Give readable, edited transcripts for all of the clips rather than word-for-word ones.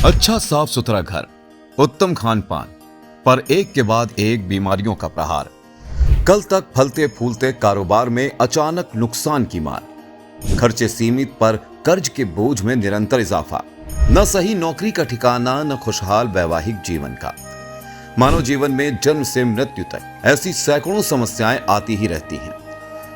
अच्छा साफ सुथरा घर, उत्तम खान पान, पर एक के बाद एक बीमारियों का प्रहार। कल तक फलते फूलते कारोबार में अचानक नुकसान की मार। खर्चे सीमित पर कर्ज के बोझ में निरंतर इजाफा। न सही नौकरी का ठिकाना, न खुशहाल वैवाहिक जीवन का। मानव जीवन में जन्म से मृत्यु तक ऐसी सैकड़ों समस्याएं आती ही रहती हैं।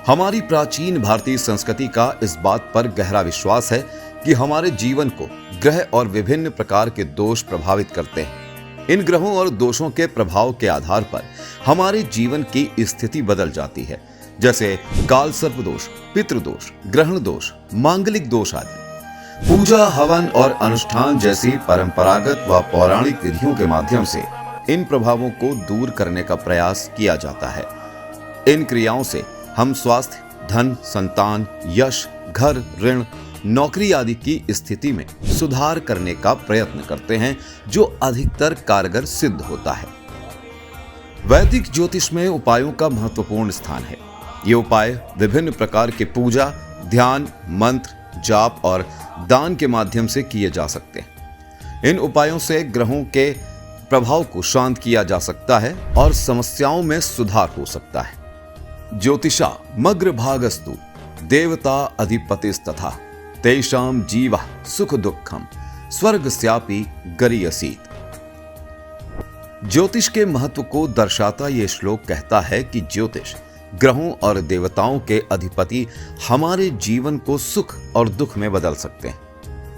हमारी प्राचीन भारतीय संस्कृति का इस बात पर गहरा विश्वास है कि हमारे जीवन को ग्रह और विभिन्न प्रकार के दोष प्रभावित करते हैं। इन ग्रहों और दोषों के प्रभाव के आधार पर हमारे जीवन की स्थिति बदल जाती है, जैसे काल सर्प दोष, पितृदोष, ग्रहण दोष, मांगलिक दोष आदि। पूजा, हवन और अनुष्ठान जैसी परंपरागत व पौराणिक विधियों के माध्यम से इन प्रभावों को दूर करने का प्रयास किया जाता है। इन क्रियाओं से हम स्वास्थ्य, धन, संतान, यश, घर, ऋण, नौकरी आदि की स्थिति में सुधार करने का प्रयत्न करते हैं, जो अधिकतर कारगर सिद्ध होता है। वैदिक ज्योतिष में उपायों का महत्वपूर्ण स्थान है। ये उपाय विभिन्न प्रकार के पूजा, ध्यान, मंत्र, जाप और दान के माध्यम से किए जा सकते हैं। इन उपायों से ग्रहों के प्रभाव को शांत किया जा सकता है और समस्याओं में सुधार हो सकता है। ज्योतिषा मग्र भागस्तु देवता अधिपतिस्तथा तेषां जीवः सुख दुःखम स्वर्गस्यापि गरीयसीत। ज्योतिष के महत्व को दर्शाता ये श्लोक कहता है कि ज्योतिष ग्रहों और देवताओं के अधिपति हमारे जीवन को सुख और दुख में बदल सकते हैं,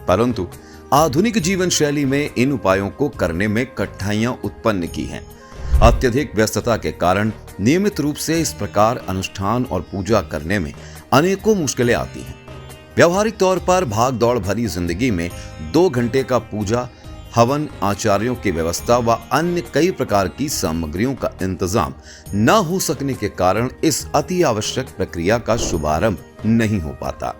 परंतु आधुनिक जीवन शैली में इन उपायों को करने में कठिनाइयां उत्पन्न की हैं। अत्यधिक व्यस्तता के कारण नियमित रूप से इस प्रकार अनुष्ठान और पूजा करने में अनेकों मुश्किलें आती हैं। व्यवहारिक तौर पर भाग दौड़ भरी जिंदगी में 2 घंटे का पूजा, हवन, आचार्यों की व्यवस्था व अन्य कई प्रकार की सामग्रियों का इंतजाम न हो सकने के कारण इस अति आवश्यक प्रक्रिया का शुभारंभ नहीं हो पाता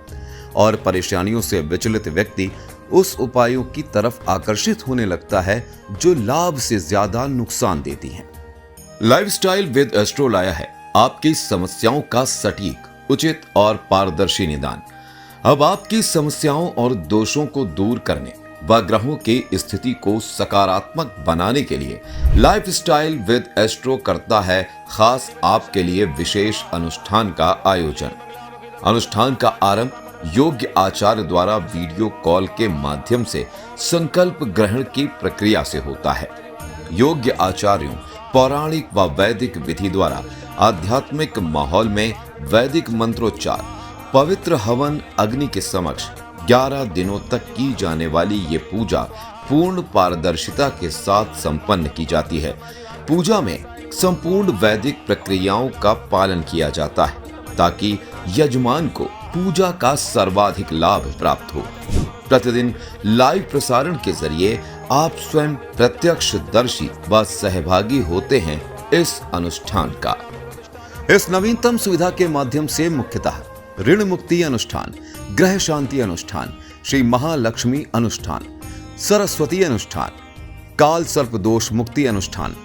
और परेशानियों से विचलित व्यक्ति उस उपायों की तरफ आकर्षित होने लगता है जो लाभ से ज्यादा नुकसान देती हैं। लाइफस्टाइल विद एस्ट्रो लाया है आपकी समस्याओं का सटीक, उचित और पारदर्शी निदान। अब आपकी समस्याओं और दोषों को दूर करने व ग्रहों की स्थिति को सकारात्मक बनाने के लिए लाइफस्टाइल विद एस्ट्रो करता है खास आपके लिए विशेष अनुष्ठान का आयोजन। अनुष्ठान का आरंभ योग्य आचार्य द्वारा वीडियो कॉल के माध्यम से संकल्प ग्रहण की प्रक्रिया से होता है। योग्य आचार्यों पौराणिक व वैदिक विधि द्वारा आध्यात्मिक माहौल में वैदिक मंत्रोच्चार, पवित्र हवन अग्नि के समक्ष 11 दिनों तक की जाने वाली ये पूजा पूर्ण पारदर्शिता के साथ संपन्न की जाती है। पूजा में संपूर्ण वैदिक प्रक्रियाओं का पालन किया जाता है ताकि यजमान को पूजा का सर्वाधिक लाभ प्राप्त हो। प्रतिदिन लाइव प्रसारण के जरिए आप स्वयं प्रत्यक्षदर्शी व सहभागी होते हैं इस अनुष्ठान का। इस नवीनतम सुविधा के माध्यम से मुख्यतः ऋण मुक्ति अनुष्ठान, ग्रह शांति अनुष्ठान, श्री महालक्ष्मी अनुष्ठान, सरस्वती अनुष्ठान, काल सर्प दोष मुक्ति अनुष्ठान,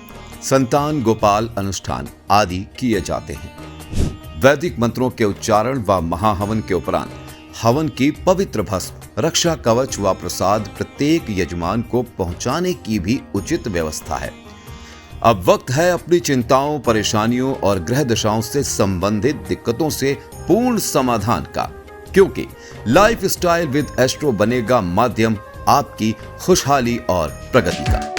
संतान गोपाल अनुष्ठान आदि किए जाते हैं। वैदिक मंत्रों के उच्चारण व महाहवन के उपरांत हवन की पवित्र भस्म, रक्षा कवच व प्रसाद प्रत्येक यजमान को पहुंचाने की भी उचित व्यवस्था है। अब वक्त है अपनी चिंताओं, परेशानियों और ग्रह दशाओं से संबंधित दिक्कतों से पूर्ण समाधान का, क्योंकि लाइफस्टाइल विद एस्ट्रो बनेगा माध्यम आपकी खुशहाली और प्रगति का।